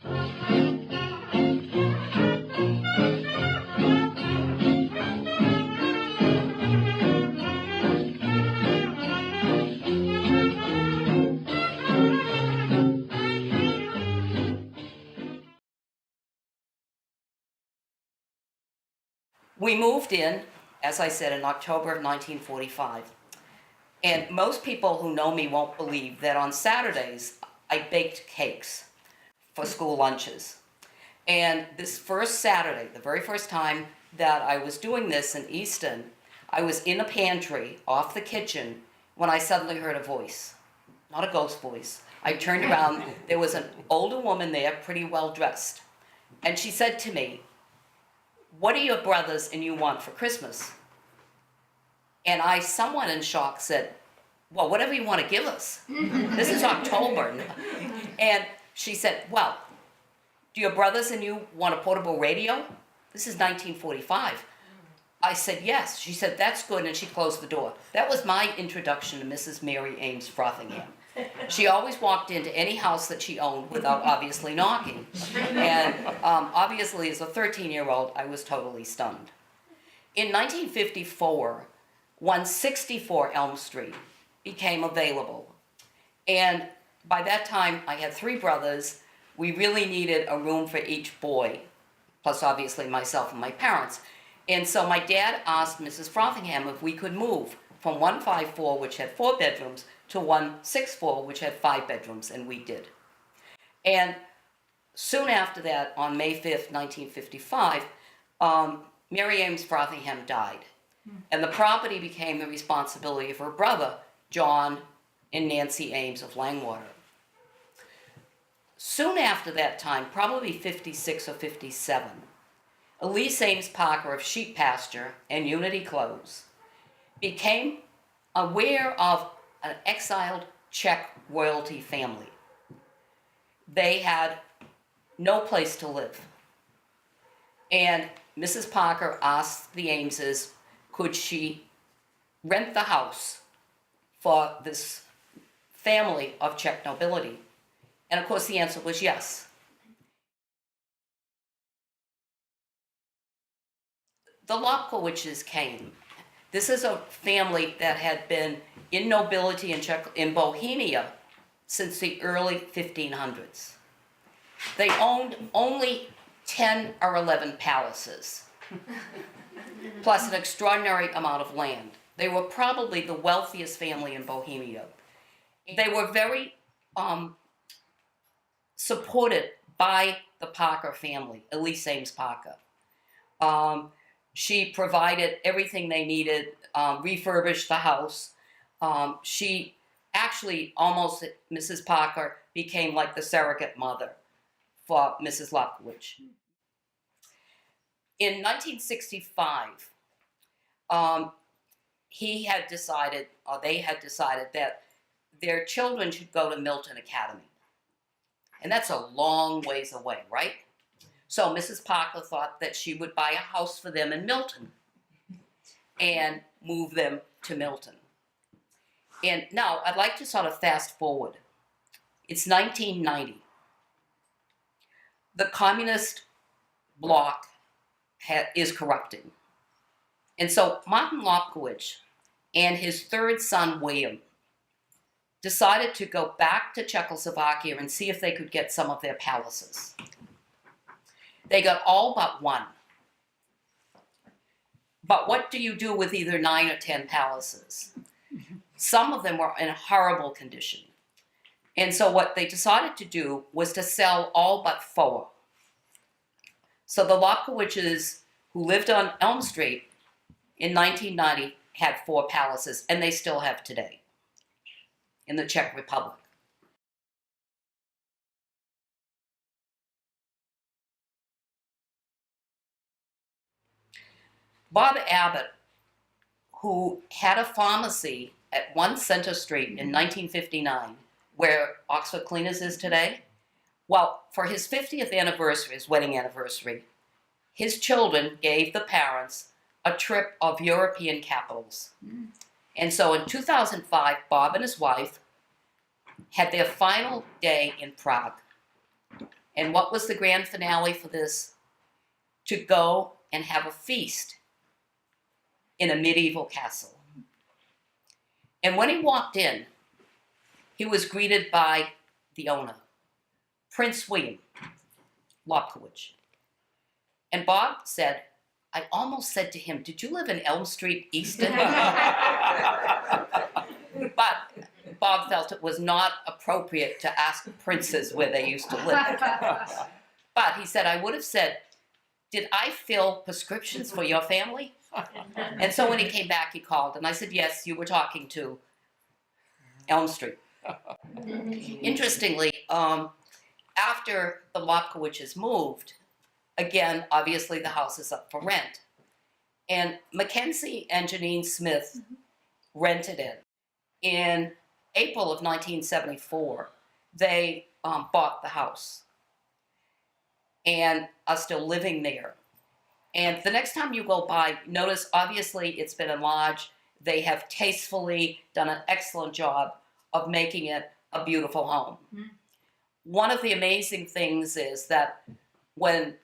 We moved in, as I said, in October of 1945. And most people who know me won't believe that on Saturdays, I baked cakes for school lunches. And this first Saturday, the very first time that I was doing this in Easton, I was in a pantry off the kitchen when I suddenly heard a voice. Not a ghost voice. I turned around, there was an older woman there, pretty well dressed. And she said to me, "What do your brothers and you want for Christmas?" And I, somewhat in shock, said, "Well, whatever you want to give us. This is October." And she said, "Well, do your brothers and you want a portable radio?" This is 1945. I said, "Yes." She said, "That's good," and she closed the door. That was my introduction to Mrs. Mary Ames Frothingham. She always walked into any house that she owned without obviously knocking. And obviously, as a 13-year-old, I was totally stunned. In 1954, 164 Elm Street became available. And by that time, I had 3 brothers. We really needed a room for each boy, plus obviously myself and my parents. And so my dad asked Mrs. Frothingham if we could move from 154, which had 4 bedrooms, to 164, which had 5 bedrooms, and we did. And soon after that, on May 5th, 1955, Mary Ames Frothingham died. And the property became the responsibility of her brother, John and Nancy Ames of Langwater. Soon after that time, probably 56 or 57, Elise Ames Parker of Sheep Pasture and Unity Clothes became aware of an exiled Czech royalty family. They had no place to live. And Mrs. Parker asked the Ameses, could she rent the house for this family of Czech nobility? And of course the answer was yes. The Lobkowiches came. This is a family that had been in nobility in Bohemia since the early 1500s. They owned only 10 or 11 palaces, plus an extraordinary amount of land. They were probably the wealthiest family in Bohemia. They were very supported by the Parker family, Elise Ames Parker. She provided everything they needed, refurbished the house. She actually almost, Mrs. Parker became like the surrogate mother for Mrs. Lobkowicz. In 1965, he had decided, or they had decided, that their children should go to Milton Academy. And that's a long ways away, right? So Mrs. Parker thought that she would buy a house for them in Milton and move them to Milton. And now I'd like to sort of fast forward. It's 1990. The communist bloc is corrupting. And so Martin Lobkowicz and his 3rd son, William, decided to go back to Czechoslovakia and see if they could get some of their palaces. They got all but 1. But what do you do with either 9 or 10 palaces? Some of them were in horrible condition. And so what they decided to do was to sell all but 4. So the Lobkowiczes, who lived on Elm Street in 1990, had 4 palaces, and they still have today in the Czech Republic. Bob Abbott, who had a pharmacy at 1 Center Street in 1959, where Oxford Cleaners is today, well, for his 50th anniversary, his wedding anniversary, his children gave the parents a trip of European capitals. And so in 2005, Bob and his wife had their final day in Prague. And what was the grand finale for this? To go and have a feast in a medieval castle. And when he walked in, he was greeted by the owner, Prince William Lobkowicz. And Bob said, I almost said to him, did you live in Elm Street, Easton? But Bob felt it was not appropriate to ask princes where they used to live. But he said, I would have said, did I fill prescriptions for your family? And so when he came back, he called, and I said, yes, you were talking to Elm Street. Interestingly, after the Lobkowitzes moved, again, obviously the house is up for rent. And Mackenzie and Janine Smith rented it. In April of 1974, they bought the house and are still living there. And the next time you go by, notice obviously it's been enlarged. They have tastefully done an excellent job of making it a beautiful home. Mm-hmm. One of the amazing things is that when